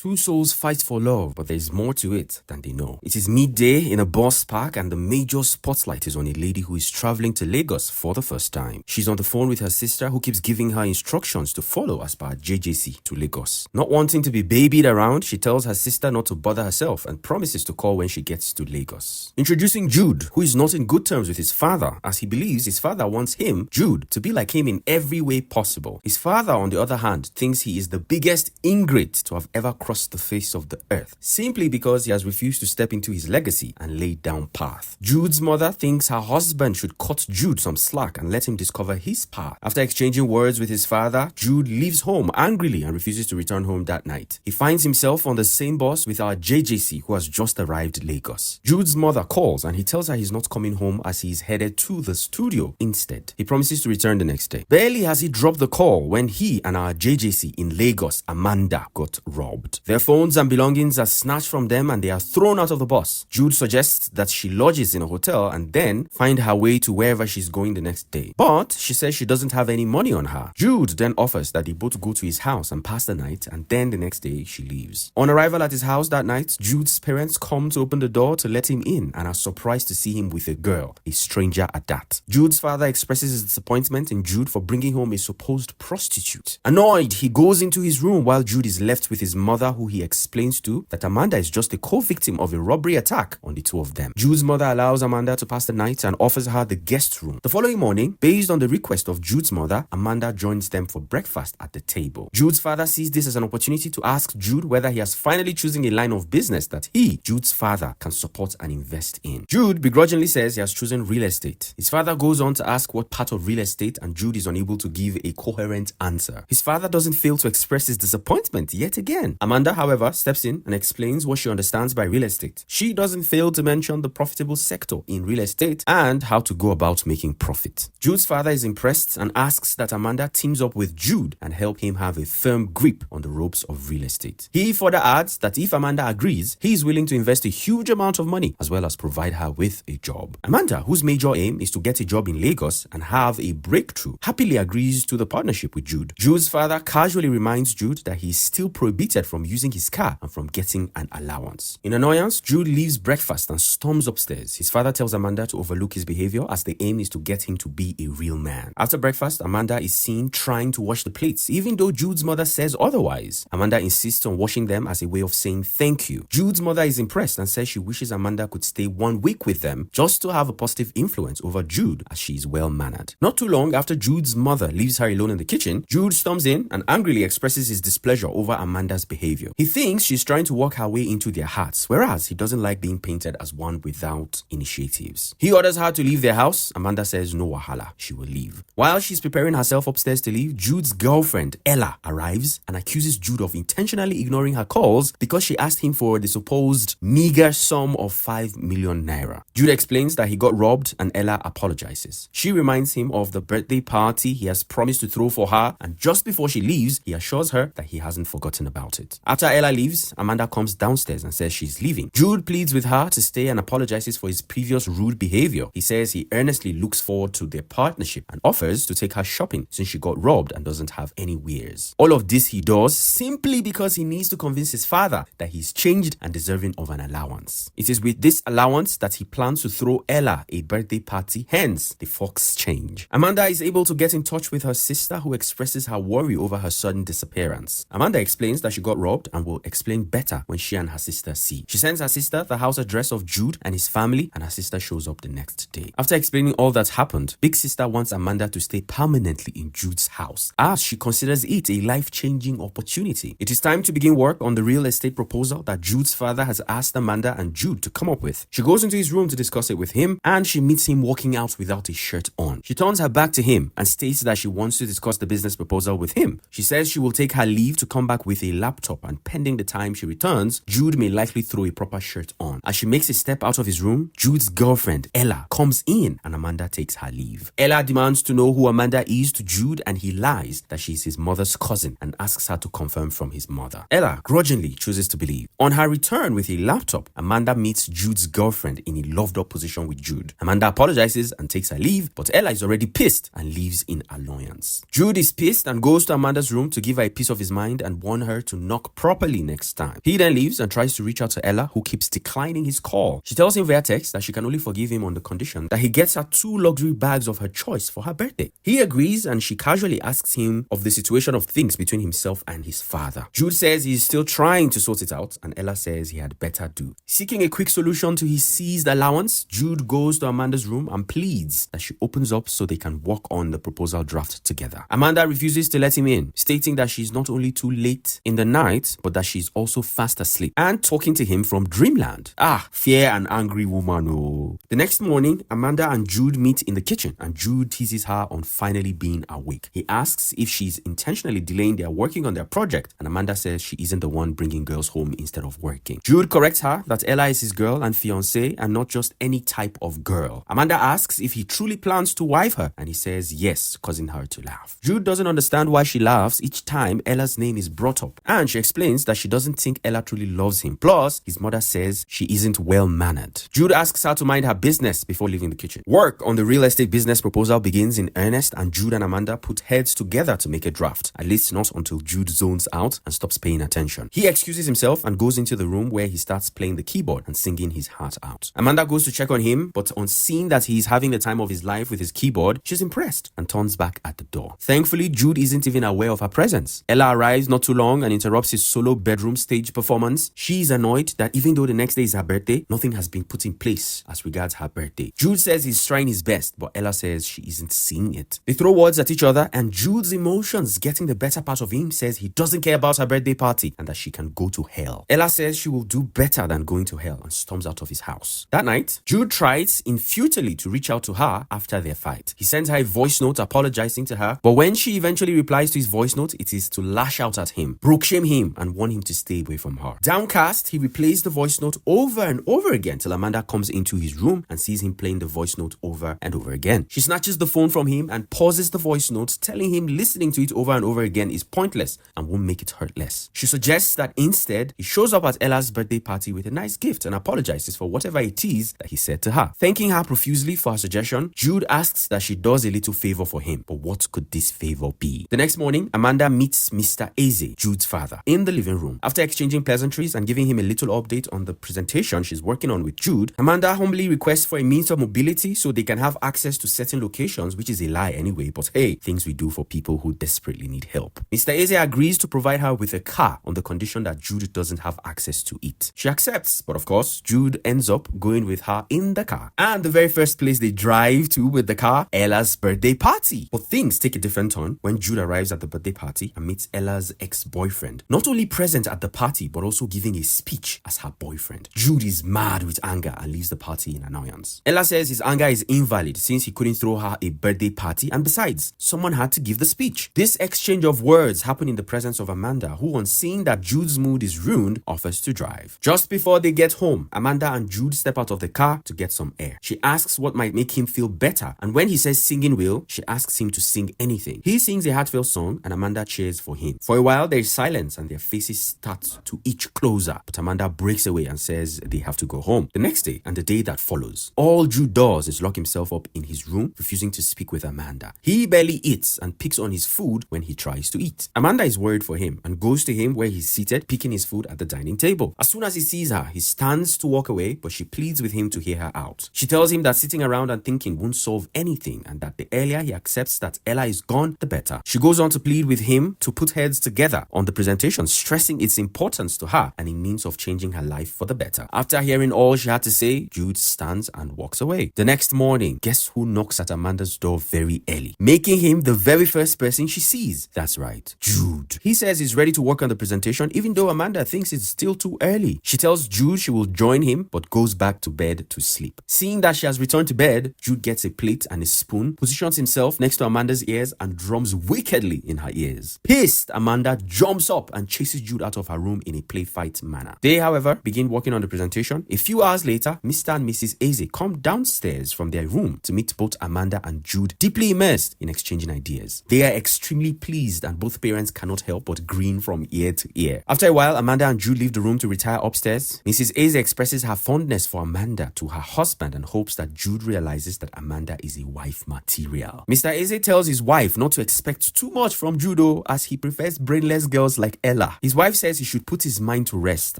Two souls fight for love, but there's more to it than they know. It is midday in a bus park and the major spotlight is on a lady who is traveling to Lagos for the first time. She's on the phone with her sister who keeps giving her instructions to follow as per JJC to Lagos. Not wanting to be babied around, she tells her sister not to bother herself and promises to call when she gets to Lagos. Introducing Jude, who is not in good terms with his father as he believes his father wants him, Jude, to be like him in every way possible. His father, on the other hand, thinks he is the biggest ingrate to have ever crossed the face of the earth, simply because he has refused to step into his legacy and lay down path. Jude's mother thinks her husband should cut Jude some slack and let him discover his path. After exchanging words with his father, Jude leaves home angrily and refuses to return home that night. He finds himself on the same bus with our JJC who has just arrived Lagos. Jude's mother calls and he tells her he's not coming home as he is headed to the studio instead. He promises to return the next day. Barely has he dropped the call when he and our JJC in Lagos, Amanda, got robbed. Their phones and belongings are snatched from them and they are thrown out of the bus. Jude suggests that she lodges in a hotel and then find her way to wherever she's going the next day. But she says she doesn't have any money on her. Jude then offers that they both go to his house and pass the night, and then the next day she leaves. On arrival at his house that night, Jude's parents come to open the door to let him in and are surprised to see him with a girl, a stranger at that. Jude's father expresses his disappointment in Jude for bringing home a supposed prostitute. Annoyed, he goes into his room while Jude is left with his mother, who he explains to that Amanda is just a co-victim of a robbery attack on the two of them. Jude's mother allows Amanda to pass the night and offers her the guest room. The following morning, based on the request of Jude's mother, Amanda joins them for breakfast at the table. Jude's father sees this as an opportunity to ask Jude whether he has finally chosen a line of business that he, Jude's father, can support and invest in. Jude begrudgingly says he has chosen real estate. His father goes on to ask what part of real estate, and Jude is unable to give a coherent answer. His father doesn't fail to express his disappointment yet again. Amanda, however, steps in and explains what she understands by real estate. She doesn't fail to mention the profitable sector in real estate and how to go about making profit. Jude's father is impressed and asks that Amanda teams up with Jude and help him have a firm grip on the ropes of real estate. He further adds that if Amanda agrees, he is willing to invest a huge amount of money as well as provide her with a job. Amanda, whose major aim is to get a job in Lagos and have a breakthrough, happily agrees to the partnership with Jude. Jude's father casually reminds Jude that he is still prohibited from using his car and from getting an allowance. In annoyance, Jude leaves breakfast and storms upstairs. His father tells Amanda to overlook his behavior as the aim is to get him to be a real man. After breakfast, Amanda is seen trying to wash the plates, even though Jude's mother says otherwise. Amanda insists on washing them as a way of saying thank you. Jude's mother is impressed and says she wishes Amanda could stay 1 week with them just to have a positive influence over Jude as she is well-mannered. Not too long after Jude's mother leaves her alone in the kitchen, Jude storms in and angrily expresses his displeasure over Amanda's behavior. He thinks she's trying to work her way into their hearts, whereas he doesn't like being painted as one without initiatives. He orders her to leave their house. Amanda says no wahala, she will leave. While she's preparing herself upstairs to leave, Jude's girlfriend, Ella, arrives and accuses Jude of intentionally ignoring her calls because she asked him for the supposed meager sum of 5 million naira. Jude explains that he got robbed and Ella apologizes. She reminds him of the birthday party he has promised to throw for her, and just before she leaves, he assures her that he hasn't forgotten about it. After Ella leaves, Amanda comes downstairs and says she's leaving. Jude pleads with her to stay and apologizes for his previous rude behavior. He says he earnestly looks forward to their partnership and offers to take her shopping since she got robbed and doesn't have any wares. All of this he does simply because he needs to convince his father that he's changed and deserving of an allowance. It is with this allowance that he plans to throw Ella a birthday party, hence the fox change. Amanda is able to get in touch with her sister, who expresses her worry over her sudden disappearance. Amanda explains that she got robbed and will explain better when she and her sister see. She sends her sister the house address of Jude and his family, and her sister shows up the next day. After explaining all that happened, Big Sister wants Amanda to stay permanently in Jude's house as she considers it a life-changing opportunity. It is time to begin work on the real estate proposal that Jude's father has asked Amanda and Jude to come up with. She goes into his room to discuss it with him, and she meets him walking out without a shirt on. She turns her back to him and states that she wants to discuss the business proposal with him. She says she will take her leave to come back with a laptop, and pending the time she returns, Jude may likely throw a proper shirt on. As she makes a step out of his room, Jude's girlfriend, Ella, comes in and Amanda takes her leave. Ella demands to know who Amanda is to Jude, and he lies that she is his mother's cousin and asks her to confirm from his mother. Ella grudgingly chooses to believe. On her return with a laptop, Amanda meets Jude's girlfriend in a loved-up position with Jude. Amanda apologizes and takes her leave, but Ella is already pissed and leaves in annoyance. Jude is pissed and goes to Amanda's room to give her a piece of his mind and warn her to knock work properly next time. He then leaves and tries to reach out to Ella, who keeps declining his call. She tells him via text that she can only forgive him on the condition that he gets her 2 luxury bags of her choice for her birthday. He agrees and she casually asks him of the situation of things between himself and his father. Jude says he is still trying to sort it out and Ella says he had better do. Seeking a quick solution to his seized allowance, Jude goes to Amanda's room and pleads that she opens up so they can work on the proposal draft together. Amanda refuses to let him in, stating that she's not only too late in the night, but that she's also fast asleep and talking to him from dreamland. Fear and angry woman. Oh. The next morning, Amanda and Jude meet in the kitchen and Jude teases her on finally being awake. He asks if she's intentionally delaying their working on their project and Amanda says she isn't the one bringing girls home instead of working. Jude corrects her that Ella is his girl and fiancée and not just any type of girl. Amanda asks if he truly plans to wife her and he says yes, causing her to laugh. Jude doesn't understand why she laughs each time Ella's name is brought up and she explains that she doesn't think Ella truly loves him. Plus, his mother says she isn't well-mannered. Jude asks her to mind her business before leaving the kitchen. Work on the real estate business proposal begins in earnest and Jude and Amanda put heads together to make a draft, at least not until Jude zones out and stops paying attention. He excuses himself and goes into the room where he starts playing the keyboard and singing his heart out. Amanda goes to check on him, but on seeing that he's having the time of his life with his keyboard, she's impressed and turns back at the door. Thankfully, Jude isn't even aware of her presence. Ella arrives not too long and interrupts his solo bedroom stage performance. She's annoyed that even though the next day is her birthday, nothing has been put in place as regards her birthday. Jude says he's trying his best, but Ella says she isn't seeing it. They throw words at each other and Jude's emotions getting the better part of him says he doesn't care about her birthday party and that she can go to hell. Ella says she will do better than going to hell and storms out of his house. That night, Jude tries futilely to reach out to her after their fight. He sends her a voice note apologizing to her, but when she eventually replies to his voice note, it is to lash out at him, broke shame him, and warn him to stay away from her. Downcast, he replays the voice note over and over again till Amanda comes into his room and sees him playing the voice note over and over again. She snatches the phone from him and pauses the voice note, telling him listening to it over and over again is pointless and won't make it hurt less. She suggests that instead, he shows up at Ella's birthday party with a nice gift and apologizes for whatever it is that he said to her. Thanking her profusely for her suggestion, Jude asks that she does a little favor for him, but what could this favor be? The next morning, Amanda meets Mr. Eze, Jude's father, in the living room. After exchanging pleasantries and giving him a little update on the presentation she's working on with Jude, Amanda humbly requests for a means of mobility so they can have access to certain locations, which is a lie anyway, but hey, things we do for people who desperately need help. Mr. Eze agrees to provide her with a car on the condition that Jude doesn't have access to it. She accepts, but of course, Jude ends up going with her in the car. And the very first place they drive to with the car, Ella's birthday party. But things take a different turn when Jude arrives at the birthday party and meets Ella's ex-boyfriend. Not only present at the party, but also giving a speech as her boyfriend. Jude is mad with anger and leaves the party in annoyance. Ella says his anger is invalid since he couldn't throw her a birthday party and besides, someone had to give the speech. This exchange of words happened in the presence of Amanda, who on seeing that Jude's mood is ruined, offers to drive. Just before they get home, Amanda and Jude step out of the car to get some air. She asks what might make him feel better, and when he says singing will, she asks him to sing anything. He sings a heartfelt song and Amanda cheers for him. For a while, there is silence and their faces start to itch closer, but Amanda breaks away and says they have to go home. The next day and the day that follows, all Jude does is lock himself up in his room, refusing to speak with Amanda. He barely eats and picks on his food when he tries to eat. Amanda is worried for him and goes to him where he's seated, picking his food at the dining table. As soon as he sees her, he stands to walk away, but she pleads with him to hear her out. She tells him that sitting around and thinking won't solve anything and that the earlier he accepts that Ella is gone, the better. She goes on to plead with him to put heads together on the presentation, stressing its importance to her and a means of changing her life for the better. After hearing all she had to say, Jude stands and walks away. The next morning, guess who knocks at Amanda's door very early, making him the very first person she sees? That's right, Jude. He says he's ready to work on the presentation even though Amanda thinks it's still too early. She tells Jude she will join him but goes back to bed to sleep. Seeing that she has returned to bed, Jude gets a plate and a spoon, positions himself next to Amanda's ears and drums wickedly in her ears. Pissed, Amanda jumps up and chases Jude out of her room in a play fight manner. They, however, begin working on the presentation. A few hours later, Mr. and Mrs. Eze come downstairs from their room to meet both Amanda and Jude, deeply immersed in exchanging ideas. They are extremely pleased and both parents cannot help but grin from ear to ear. After a while, Amanda and Jude leave the room to retire upstairs. Mrs. Eze expresses her fondness for Amanda to her husband and hopes that Jude realizes that Amanda is a wife material. Mr. Eze tells his wife not to expect too much from Jude as he prefers brainless girls like Ella. Ella. His wife says he should put his mind to rest,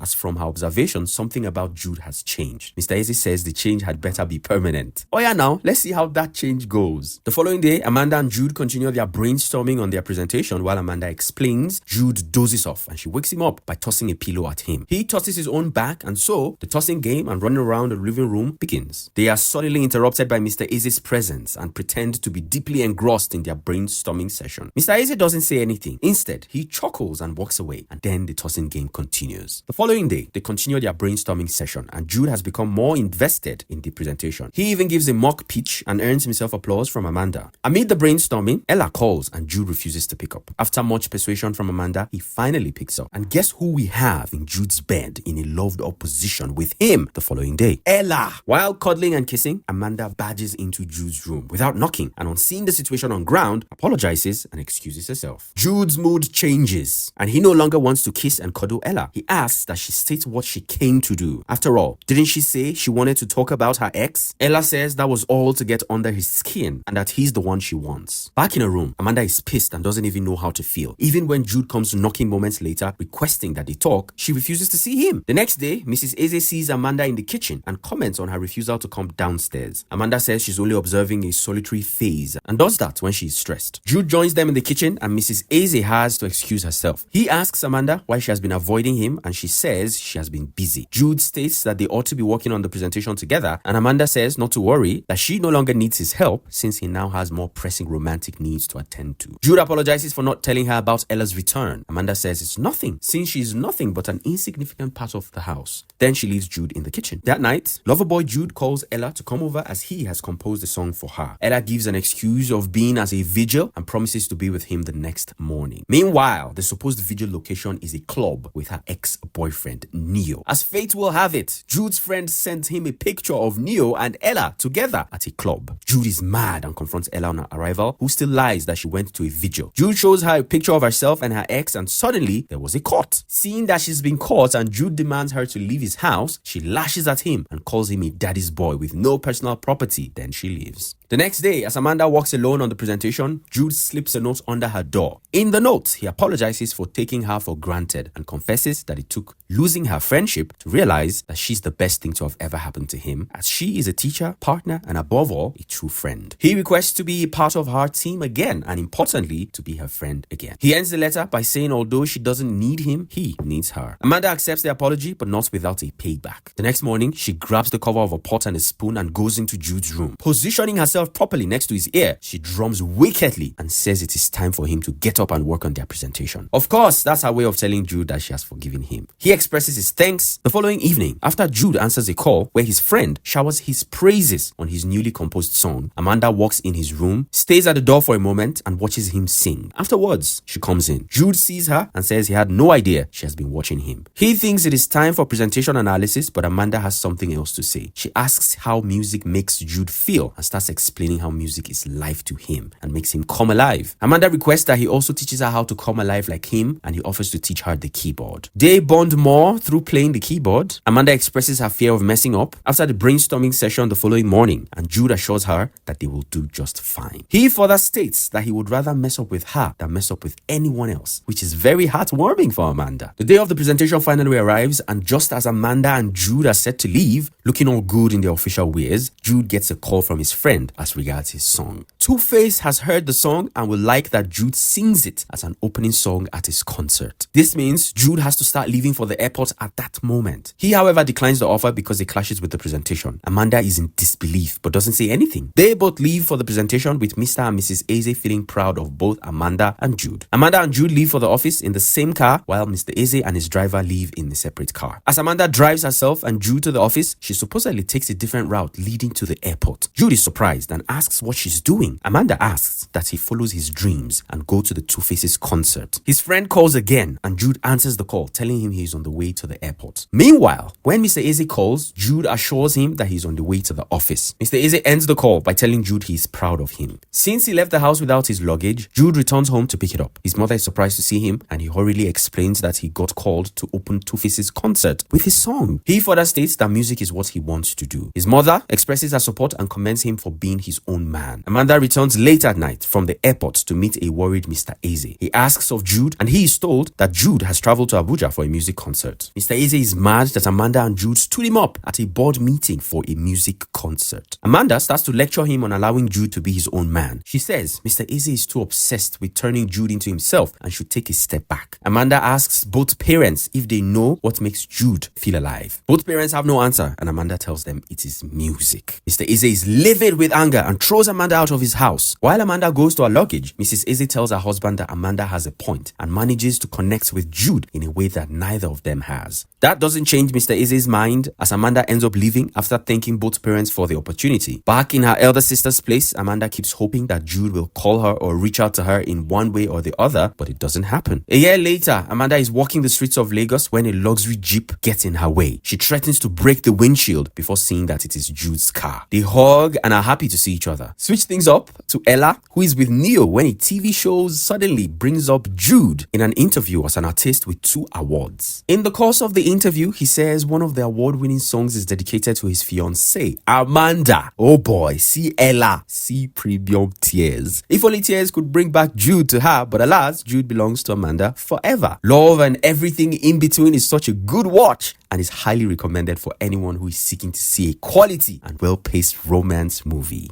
as from her observation, something about Jude has changed. Mr. Eze says the change had better be permanent. Oh yeah, now, let's see how that change goes. The following day, Amanda and Jude continue their brainstorming on their presentation while Amanda explains. Jude dozes off and she wakes him up by tossing a pillow at him. He tosses his own back, and so the tossing game and running around the living room begins. They are suddenly interrupted by Mr. Eze's presence and pretend to be deeply engrossed in their brainstorming session. Mr. Eze doesn't say anything. Instead, he chuckles and walks away, and then the tossing game continues. The following day, they continue their brainstorming session, and Jude has become more invested in the presentation. He even gives a mock pitch and earns himself applause from Amanda. Amid the brainstorming, Ella calls and Jude refuses to pick up. After much persuasion from Amanda, he finally picks up. And guess who we have in Jude's bed in a loved-up position with him the following day? Ella! While cuddling and kissing, Amanda barges into Jude's room without knocking, and on seeing the situation on ground, apologizes and excuses herself. Jude's mood changes, and he no longer wants to kiss and cuddle Ella. He asks that she state what she came to do. After all, didn't she say she wanted to talk about her ex? Ella says that was all to get under his skin and that he's the one she wants. Back in her room, Amanda is pissed and doesn't even know how to feel. Even when Jude comes knocking moments later, requesting that they talk, she refuses to see him. The next day, Mrs. Eze sees Amanda in the kitchen and comments on her refusal to come downstairs. Amanda says she's only observing a solitary phase and does that when she's stressed. Jude joins them in the kitchen and Mrs. Eze has to excuse herself. He asks Amanda why she has been avoiding him and she says she has been busy. Jude states that they ought to be working on the presentation together, and Amanda says not to worry, that she no longer needs his help since he now has more pressing romantic needs to attend to. Jude apologizes for not telling her about Ella's return. Amanda says it's nothing, since she is nothing but an insignificant part of the house. Then she leaves Jude in the kitchen. That night, loverboy Jude calls Ella to come over as he has composed a song for her. Ella gives an excuse of being as a vigil and promises to be with him the next morning. Meanwhile, the supposed vigil location is a club with her ex-boyfriend, Neo. As fate will have it, Jude's friend sent him a picture of Neo and Ella together at a club. Jude is mad and confronts Ella on her arrival, who still lies that she went to a vigil. Jude shows her a picture of herself and her ex, and suddenly there was a cut. Seeing that she's been caught and Jude demands her to leave his house, she lashes at him and calls him a daddy's boy with no personal property. Then she leaves. The next day, as Amanda walks alone on the presentation, Jude slips a note under her door. In the note, he apologizes for taking her for granted and confesses that it took losing her friendship to realize that she's the best thing to have ever happened to him, as she is a teacher, partner, and above all, a true friend. He requests to be part of her team again, and importantly, to be her friend again. He ends the letter by saying although she doesn't need him, he needs her. Amanda accepts the apology, but not without a payback. The next morning, she grabs the cover of a pot and a spoon and goes into Jude's room. Positioning herself properly next to his ear, she drums wickedly and says it is time for him to get up and work on their presentation. Of course, that's her way of telling Jude that she has forgiven him. He expresses his thanks. The following evening, after Jude answers a call where his friend showers his praises on his newly composed song, Amanda walks in his room, stays at the door for a moment, and watches him sing. Afterwards, she comes in. Jude sees her and says he had no idea she has been watching him. He thinks it is time for presentation analysis, but Amanda has something else to say. She asks how music makes Jude feel and starts explaining how music is life to him and makes him come alive. Amanda requests that he also teaches her how to come alive like him, and he offers to teach her the keyboard. They bond more through playing the keyboard. Amanda expresses her fear of messing up after the brainstorming session the following morning, and Jude assures her that they will do just fine. He further states that he would rather mess up with her than mess up with anyone else, which is very heartwarming for Amanda. The day of the presentation finally arrives, and just as Amanda and Jude are set to leave, looking all good in their official ways, Jude gets a call from his friend as regards his song. Two-Face has heard the song and would like that Jude sings it as an opening song at his concert. This means Jude has to start leaving for the airport at that moment. He, however, declines the offer because it clashes with the presentation. Amanda is in disbelief but doesn't say anything. They both leave for the presentation with Mr. and Mrs. Eze feeling proud of both Amanda and Jude. Amanda and Jude leave for the office in the same car, while Mr. Eze and his driver leave in a separate car. As Amanda drives herself and Jude to the office, she supposedly takes a different route leading to the airport. Jude is surprised and asks what she's doing. Amanda asks that he follows his dreams and go to the Two-Faces concert. His friend calls again and Jude answers the call, telling him he is on the way to the airport. Meanwhile, when Mr. Eze calls, Jude assures him that he's on the way to the office. Mr. Eze ends the call by telling Jude he is proud of him. Since he left the house without his luggage, Jude returns home to pick it up. His mother is surprised to see him and he hurriedly explains that he got called to open Two-Faces concert with his song. He further states that music is what what he wants to do. His mother expresses her support and commends him for being his own man. Amanda returns late at night from the airport to meet a worried Mr. Eze. He asks of Jude, and he is told that Jude has traveled to Abuja for a music concert. Mr. Eze is mad that Amanda and Jude stood him up at a board meeting for a music concert. Amanda starts to lecture him on allowing Jude to be his own man. She says Mr. Eze is too obsessed with turning Jude into himself and should take a step back. Amanda asks both parents if they know what makes Jude feel alive. Both parents have no answer, and Amanda tells them it is music. Mr. Eze is livid with anger and throws Amanda out of his house. While Amanda goes to her luggage, Mrs. Eze tells her husband that Amanda has a point and manages to connect with Jude in a way that neither of them has. That doesn't change Mr. Eze's mind, as Amanda ends up leaving after thanking both parents for the opportunity. Back in her elder sister's place, Amanda keeps hoping that Jude will call her or reach out to her in one way or the other, but it doesn't happen. A year later, Amanda is walking the streets of Lagos when a luxury jeep gets in her way. She threatens to break the windshield before seeing that it is Jude's car. They hug and are happy to see each other. Switch things up to Ella, who is with Neo when a TV show suddenly brings up Jude in an interview as an artist with 2 awards. In the course of the interview, he says one of the award-winning songs is dedicated to his fiancée, Amanda. Oh boy, see Ella, see premium tears. If only tears could bring back Jude to her, but alas, Jude belongs to Amanda forever. Love and everything in between is such a good watch and is highly recommended for anyone who is seeking to see a quality and well-paced romance movie.